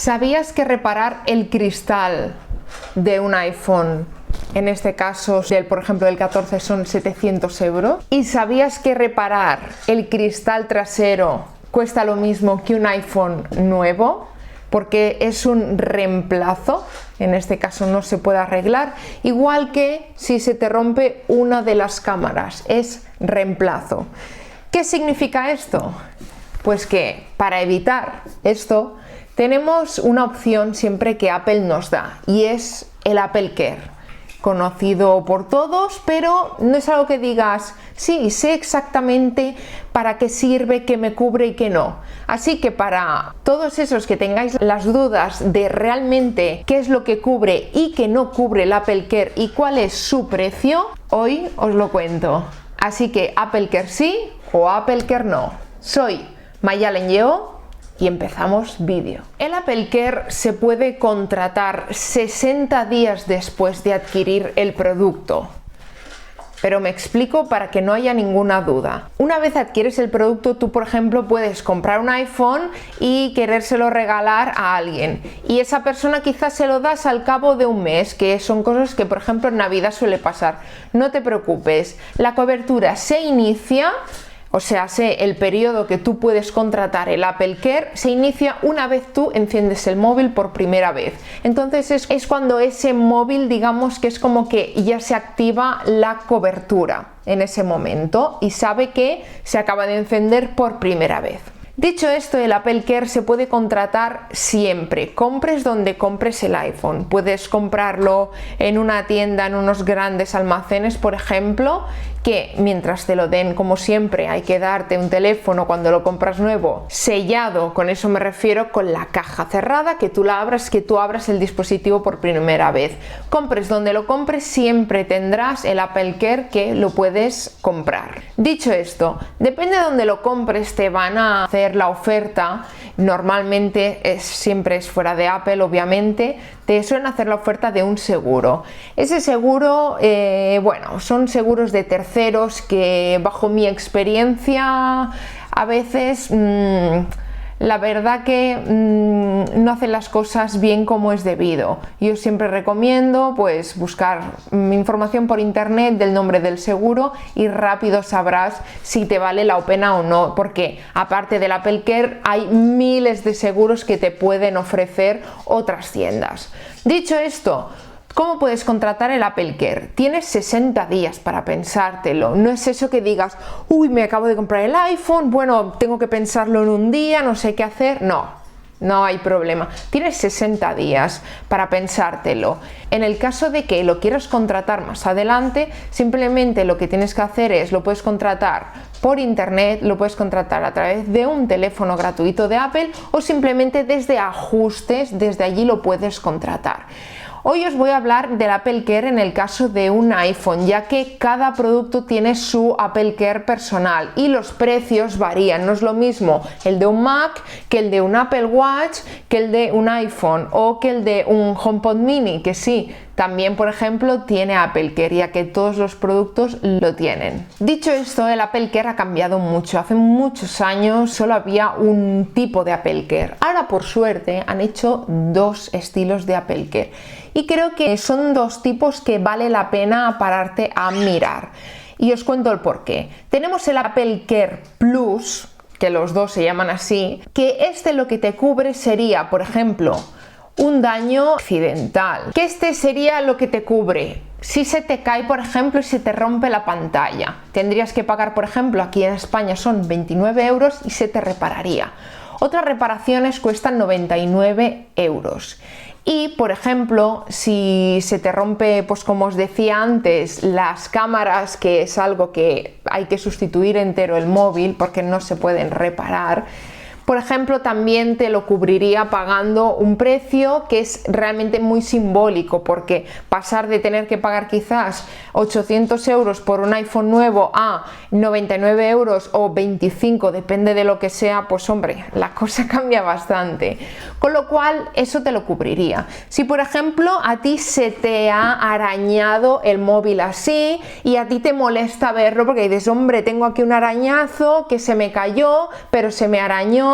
¿Sabías que reparar el cristal de un iPhone, en este caso por ejemplo del 14, son 700 euros? ¿Y sabías que reparar el cristal trasero cuesta lo mismo que un iPhone nuevo? Porque es un reemplazo, en este caso no se puede arreglar, igual que si se te rompe una de las cámaras, es reemplazo. ¿Qué significa esto? Pues que para evitar esto tenemos una opción siempre que Apple nos da, y es el Apple Care, conocido por todos, pero no es algo que digas, sí, sé exactamente para qué sirve, qué me cubre y qué no. Así que para todos esos que tengáis las dudas de realmente qué es lo que cubre y qué no cubre el Apple Care y cuál es su precio, hoy os lo cuento. Así que Apple Care sí o Apple Care no. Soy Mayalen Lleó y empezamos vídeo. El Apple Care se puede contratar 60 días después de adquirir el producto. Pero me explico para que no haya ninguna duda. Una vez adquieres el producto, tú por ejemplo puedes comprar un iPhone y querérselo regalar a alguien. Y esa persona quizás se lo das al cabo de un mes, que son cosas que por ejemplo en Navidad suele pasar. No te preocupes, la cobertura se inicia. O sea, el periodo que tú puedes contratar el Apple Care se inicia una vez tú enciendes el móvil por primera vez. Entonces es cuando ese móvil, digamos que es como que ya se activa la cobertura en ese momento y sabe que se acaba de encender por primera vez. Dicho esto, el Apple Care se puede contratar siempre, compres donde compres el iPhone. Puedes comprarlo en una tienda, en unos grandes almacenes, por ejemplo, que mientras te lo den, como siempre, hay que darte un teléfono cuando lo compras nuevo, sellado, con eso me refiero, con la caja cerrada, que tú abras el dispositivo por primera vez. Compres donde lo compres, siempre tendrás el Apple Care que lo puedes comprar. Dicho esto, depende de donde lo compres, te van a hacer la oferta. Normalmente siempre es fuera de Apple, obviamente, te suelen hacer la oferta de un seguro. Ese seguro, bueno, son seguros de terceros que bajo mi experiencia a veces la verdad que no hacen las cosas bien como es debido. Yo siempre recomiendo pues buscar información por internet del nombre del seguro y rápido sabrás si te vale la pena o no, porque aparte del Apple Care hay miles de seguros que te pueden ofrecer otras tiendas. Dicho esto, ¿cómo puedes contratar el Apple Care? Tienes 60 días para pensártelo. No es eso que digas, uy, me acabo de comprar el iPhone, bueno, tengo que pensarlo en un día, no sé qué hacer. No hay problema. Tienes 60 días para pensártelo. En el caso de que lo quieras contratar más adelante, simplemente lo que tienes que hacer es, lo puedes contratar por internet, lo puedes contratar a través de un teléfono gratuito de Apple o simplemente desde ajustes, desde allí lo puedes contratar. Hoy os voy a hablar del Apple Care en el caso de un iPhone, ya que cada producto tiene su Apple Care personal y los precios varían. No es lo mismo el de un Mac que el de un Apple Watch, que el de un iPhone o que el de un HomePod Mini, que sí, también por ejemplo tiene Apple Care, ya que todos los productos lo tienen. Dicho esto, el Apple Care ha cambiado mucho. Hace muchos años solo había un tipo de Apple Care. Ahora por suerte han hecho dos estilos de Apple Care. Y creo que son dos tipos que vale la pena pararte a mirar. Y os cuento el porqué. Tenemos el Apple Care Plus, que los dos se llaman así, que lo que te cubre sería, por ejemplo, un daño accidental. Que sería lo que te cubre. Si se te cae, por ejemplo, y se te rompe la pantalla, tendrías que pagar, por ejemplo, aquí en España son 29 euros y se te repararía. Otras reparaciones cuestan 99 euros. Y por ejemplo, si se te rompe, pues como os decía antes, las cámaras, que es algo que hay que sustituir entero el móvil porque no se pueden reparar, por ejemplo, también te lo cubriría pagando un precio que es realmente muy simbólico, porque pasar de tener que pagar quizás 800 euros por un iPhone nuevo a 99 euros o 25, depende de lo que sea, pues hombre, la cosa cambia bastante. Con lo cual, eso te lo cubriría. Si por ejemplo a ti se te ha arañado el móvil así y a ti te molesta verlo porque dices, hombre, tengo aquí un arañazo que se me cayó, pero se me arañó.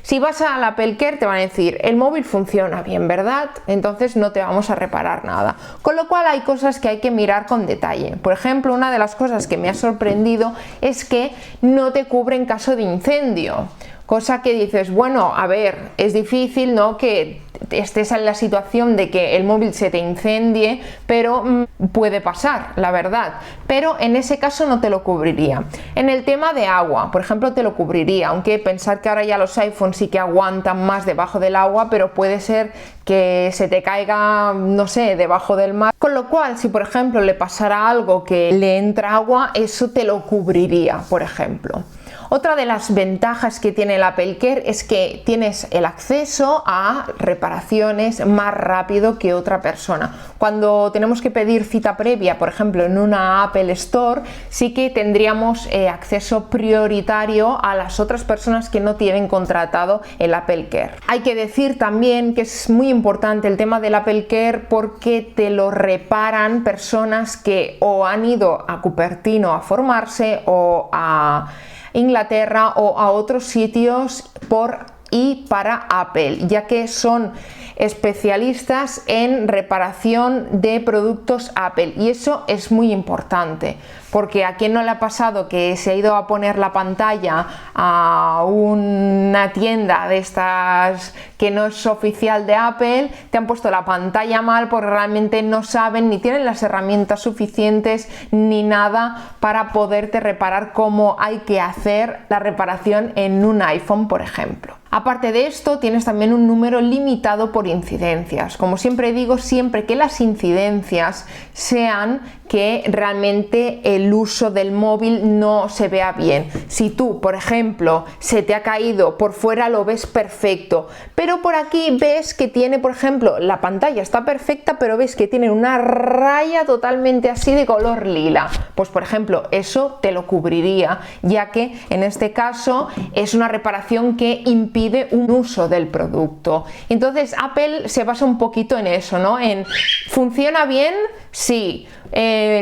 Si vas al Apple Care te van a decir, el móvil funciona bien, ¿verdad? Entonces no te vamos a reparar nada. Con lo cual hay cosas que hay que mirar con detalle. Por ejemplo, una de las cosas que me ha sorprendido es que no te cubre en caso de incendio. Cosa que dices, bueno, a ver, es difícil, ¿no?, que estés en la situación de que el móvil se te incendie, pero puede pasar, la verdad. Pero en ese caso no te lo cubriría. En el tema de agua, por ejemplo, te lo cubriría, aunque pensar que ahora ya los iPhones sí que aguantan más debajo del agua, pero puede ser que se te caiga, no sé, debajo del mar. Con lo cual, si por ejemplo le pasara algo que le entra agua, eso te lo cubriría, por ejemplo. Otra de las ventajas que tiene el Apple Care es que tienes el acceso a reparaciones más rápido que otra persona. Cuando tenemos que pedir cita previa, por ejemplo, en una Apple Store, sí que tendríamos acceso prioritario a las otras personas que no tienen contratado el Apple Care. Hay que decir también que es muy importante el tema del Apple Care porque te lo reparan personas que o han ido a Cupertino a formarse o a Inglaterra o a otros sitios por y para Apple, ya que son especialistas en reparación de productos Apple, y eso es muy importante porque a quien no le ha pasado que se ha ido a poner la pantalla a una tienda de estas que no es oficial de Apple, te han puesto la pantalla mal porque realmente no saben ni tienen las herramientas suficientes ni nada para poderte reparar como hay que hacer la reparación en un iPhone, por ejemplo. Aparte de esto, tienes también un número limitado por incidencias. Como siempre digo, siempre que las incidencias sean que realmente el uso del móvil no se vea bien. Si tú, por ejemplo, se te ha caído, por fuera lo ves perfecto, pero por aquí ves que tiene, por ejemplo, la pantalla está perfecta, pero ves que tiene una raya totalmente así de color lila, pues por ejemplo, eso te lo cubriría, ya que en este caso es una reparación que impide un uso del producto. Entonces Apple se basa un poquito en eso, ¿no? En ¿funciona bien? Sí.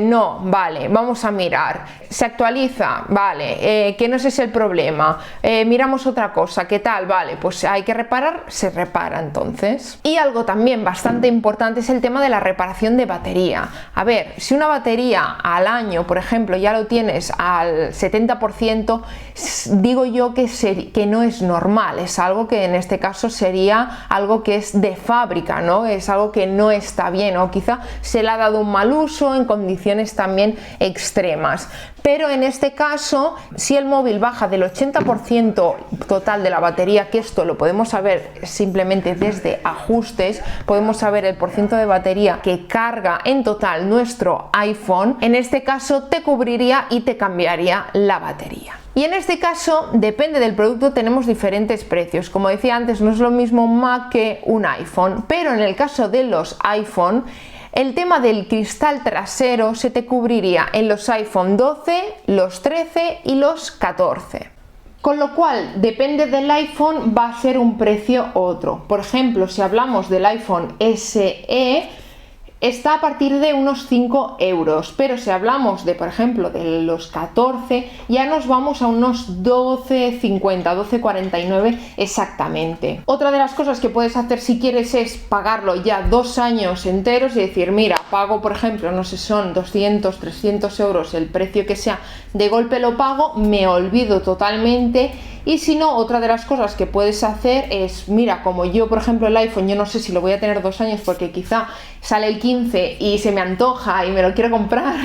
No, vale, vamos a mirar. Se actualiza, vale, que no ese es el problema. Miramos otra cosa, ¿qué tal? Vale, pues hay que reparar, se repara entonces. Y algo también bastante importante es el tema de la reparación de batería. A ver, si una batería al año, por ejemplo, ya lo tienes al 70%, digo yo que no es normal, es algo que en este caso sería algo que es de fábrica, ¿no? Es algo que no está bien, o quizá se le ha dado un mal uso en condiciones también extremas. Pero en este caso, si el móvil baja del 80% total de la batería, que esto lo podemos saber simplemente desde ajustes, podemos saber el porcentaje de batería que carga en total nuestro iPhone, en este caso te cubriría y te cambiaría la batería. Y en este caso, depende del producto, tenemos diferentes precios. Como decía antes, no es lo mismo un Mac que un iPhone, pero en el caso de los iPhone, el tema del cristal trasero se te cubriría en los iPhone 12, los 13 y los 14. Con lo cual, depende del iPhone, va a ser un precio u otro. Por ejemplo, si hablamos del iPhone SE, está a partir de unos 5 euros, pero si hablamos de, por ejemplo, de los 14, ya nos vamos a unos 12,50, 12,49 exactamente. Otra de las cosas que puedes hacer si quieres es pagarlo ya 2 años enteros y decir, mira, pago, por ejemplo, no sé, son 200, 300 euros, el precio que sea, de golpe lo pago, me olvido totalmente. Y si no, otra de las cosas que puedes hacer es, mira, como yo, por ejemplo, el iPhone, yo no sé si lo voy a tener 2 años porque quizá sale el 15 y se me antoja y me lo quiero comprar.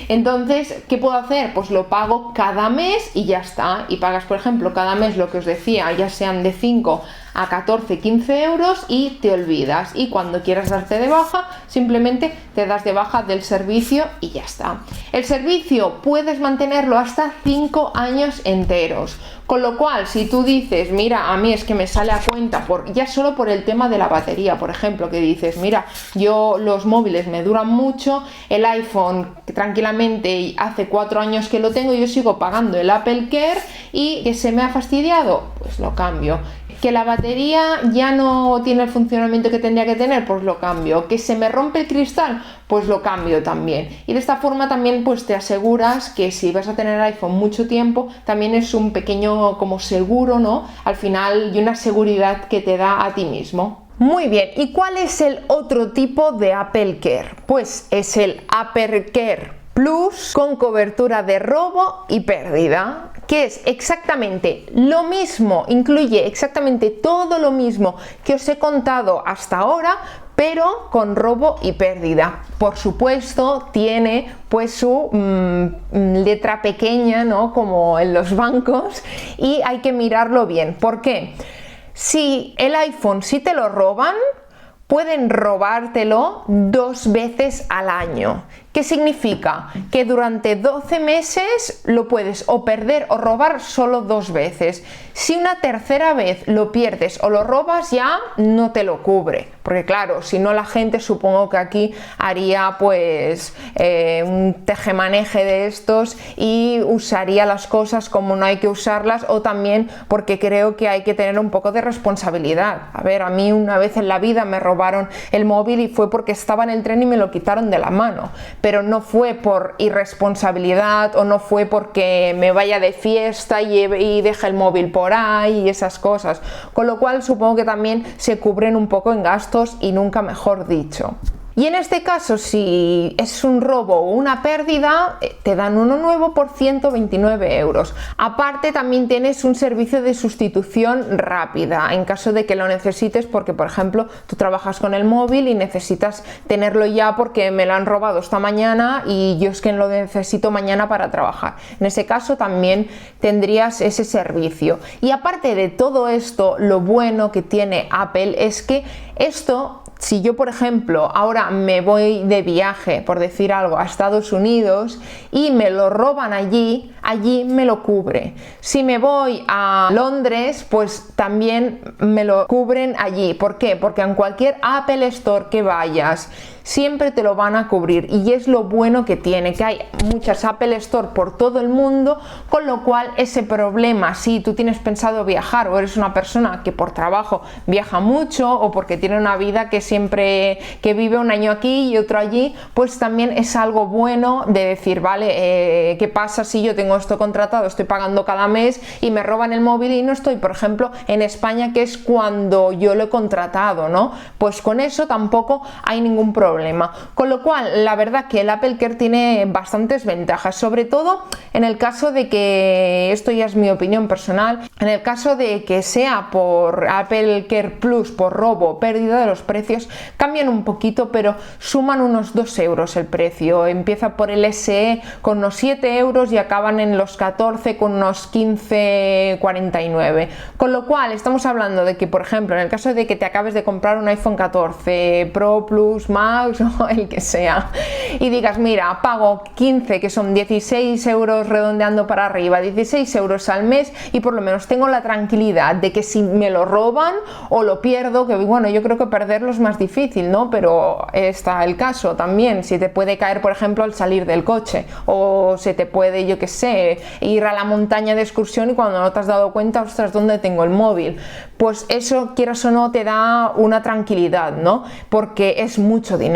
Entonces, ¿qué puedo hacer? Pues lo pago cada mes y ya está. Y pagas, por ejemplo, cada mes lo que os decía, ya sean de 5 a 14, 15 euros y te olvidas. Y cuando quieras darte de baja, simplemente te das de baja del servicio y ya está. El servicio puedes mantenerlo hasta 5 años enteros. Con lo cual, si tú dices, mira, a mí es que me sale a cuenta, ya solo por el tema de la batería, por ejemplo, que dices, mira, yo los móviles me duran mucho, el iPhone tranquilamente hace 4 años que lo tengo, yo sigo pagando el Apple Care y que se me ha fastidiado, pues lo cambio. ¿Que la batería ya no tiene el funcionamiento que tendría que tener? Pues lo cambio. ¿Que se me rompe el cristal? Pues lo cambio también. Y de esta forma también pues te aseguras que si vas a tener iPhone mucho tiempo, también es un pequeño como seguro, ¿no? Al final, y una seguridad que te da a ti mismo. Muy bien, ¿y cuál es el otro tipo de Apple Care? Pues es el Apple Care Plus con cobertura de robo y pérdida, que es exactamente lo mismo, incluye exactamente todo lo mismo que os he contado hasta ahora, pero con robo y pérdida. Por supuesto, tiene pues su letra pequeña, ¿no? Como en los bancos, y hay que mirarlo bien. ¿Por qué? Si el iPhone, si te lo roban, pueden robártelo 2 veces al año. ¿Qué significa? Que durante 12 meses lo puedes o perder o robar solo 2 veces. Si una tercera vez lo pierdes o lo robas, ya no te lo cubre. Porque claro, si no, la gente supongo que aquí haría pues un tejemaneje de estos y usaría las cosas como no hay que usarlas, o también porque creo que hay que tener un poco de responsabilidad. A ver, a mí una vez en la vida me robaron el móvil y fue porque estaba en el tren y me lo quitaron de la mano. Pero no fue por irresponsabilidad o no fue porque me vaya de fiesta y deje el móvil por ahí y esas cosas. Con lo cual supongo que también se cubren un poco en gastos y nunca mejor dicho. Y en este caso, si es un robo o una pérdida, te dan uno nuevo por 129 euros. Aparte, también tienes un servicio de sustitución rápida en caso de que lo necesites, porque por ejemplo tú trabajas con el móvil y necesitas tenerlo ya porque me lo han robado esta mañana y yo es que lo necesito mañana para trabajar. En ese caso también tendrías ese servicio. Y aparte de todo esto, lo bueno que tiene Apple es que esto, si yo por ejemplo ahora me voy de viaje, por decir algo, a Estados Unidos y me lo roban allí me lo cubre. Si me voy a Londres, pues también me lo cubren allí. ¿Por qué? Porque en cualquier Apple Store que vayas, siempre te lo van a cubrir, y es lo bueno que tiene, que hay muchas Apple Store por todo el mundo, con lo cual ese problema, si tú tienes pensado viajar o eres una persona que por trabajo viaja mucho o porque tiene una vida que siempre que vive un año aquí y otro allí, pues también es algo bueno de decir, vale, ¿qué pasa si yo tengo esto contratado, estoy pagando cada mes y me roban el móvil y no estoy, por ejemplo, en España, que es cuando yo lo he contratado, ¿no? Pues con eso tampoco hay ningún problema. Con lo cual, la verdad que el Apple Care tiene bastantes ventajas, sobre todo en el caso de que, esto ya es mi opinión personal, en el caso de que sea por Apple Care Plus, por robo o pérdida, de los precios cambian un poquito, pero suman unos 2 euros el precio. Empieza por el SE con unos 7 euros y acaban en los 14 con unos 15,49. Con lo cual, estamos hablando de que, por ejemplo, en el caso de que te acabes de comprar un iPhone 14 Pro Plus, Max o el que sea, y digas, mira, pago 15, que son 16 euros redondeando para arriba, 16 euros al mes, y por lo menos tengo la tranquilidad de que si me lo roban o lo pierdo, que bueno, yo creo que perderlo es más difícil, ¿no? Pero está el caso también, si te puede caer, por ejemplo, al salir del coche, o se te puede, yo qué sé, ir a la montaña de excursión y cuando no te has dado cuenta, ostras, ¿dónde tengo el móvil? Pues eso, quieras o no, te da una tranquilidad, ¿no? Porque es mucho dinero.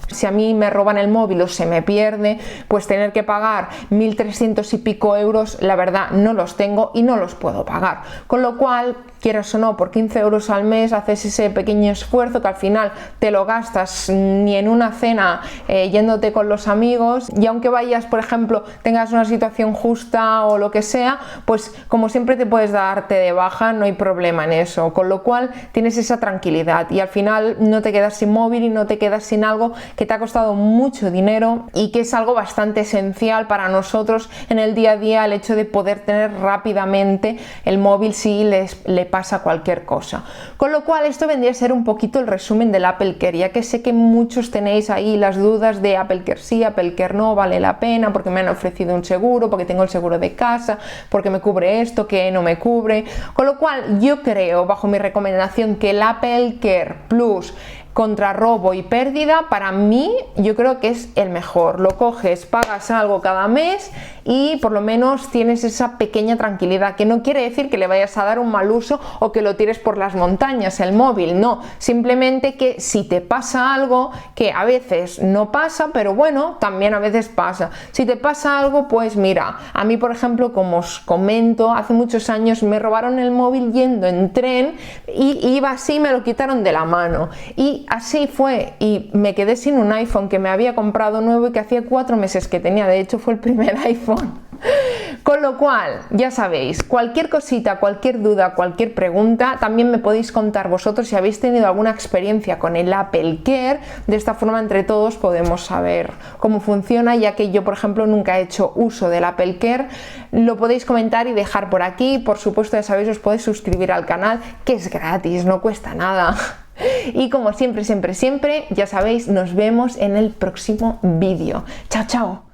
Si a mí me roban el móvil o se me pierde, pues tener que pagar 1.300 y pico euros, la verdad no los tengo y no los puedo pagar. Con lo cual, quieras o no, por 15 euros al mes haces ese pequeño esfuerzo que al final te lo gastas ni en una cena yéndote con los amigos, y aunque vayas, por ejemplo, tengas una situación justa o lo que sea, pues como siempre te puedes darte de baja, no hay problema en eso, con lo cual tienes esa tranquilidad y al final no te quedas sin móvil y no te quedas sin algo que te ha costado mucho dinero y que es algo bastante esencial para nosotros en el día a día, el hecho de poder tener rápidamente el móvil si le pasa cualquier cosa. Con lo cual, esto vendría a ser un poquito el resumen del Apple Care, ya que sé que muchos tenéis ahí las dudas de Apple Care sí, Apple Care no, vale la pena porque me han ofrecido un seguro, porque tengo el seguro de casa, porque me cubre esto, que no me cubre. Con lo cual, yo creo, bajo mi recomendación, que el Apple Care Plus contra robo y pérdida, para mí yo creo que es el mejor. Lo coges, pagas algo cada mes y por lo menos tienes esa pequeña tranquilidad, que no quiere decir que le vayas a dar un mal uso o que lo tires por las montañas el móvil, no, simplemente que si te pasa algo, que a veces no pasa, pero bueno, también a veces pasa, si te pasa algo, pues mira, a mí por ejemplo, como os comento, hace muchos años me robaron el móvil yendo en tren y iba así, me lo quitaron de la mano y así fue, y me quedé sin un iPhone que me había comprado nuevo y que hacía 4 meses que tenía, de hecho fue el primer iPhone. Con lo cual, ya sabéis, cualquier cosita, cualquier duda, cualquier pregunta, también me podéis contar vosotros si habéis tenido alguna experiencia con el Apple Care. De esta forma, entre todos podemos saber cómo funciona, ya que yo, por ejemplo, nunca he hecho uso del Apple Care. Lo podéis comentar y dejar por aquí. Por supuesto, ya sabéis, os podéis suscribir al canal, que es gratis, no cuesta nada. Y como siempre, ya sabéis, nos vemos en el próximo vídeo. Chao, chao.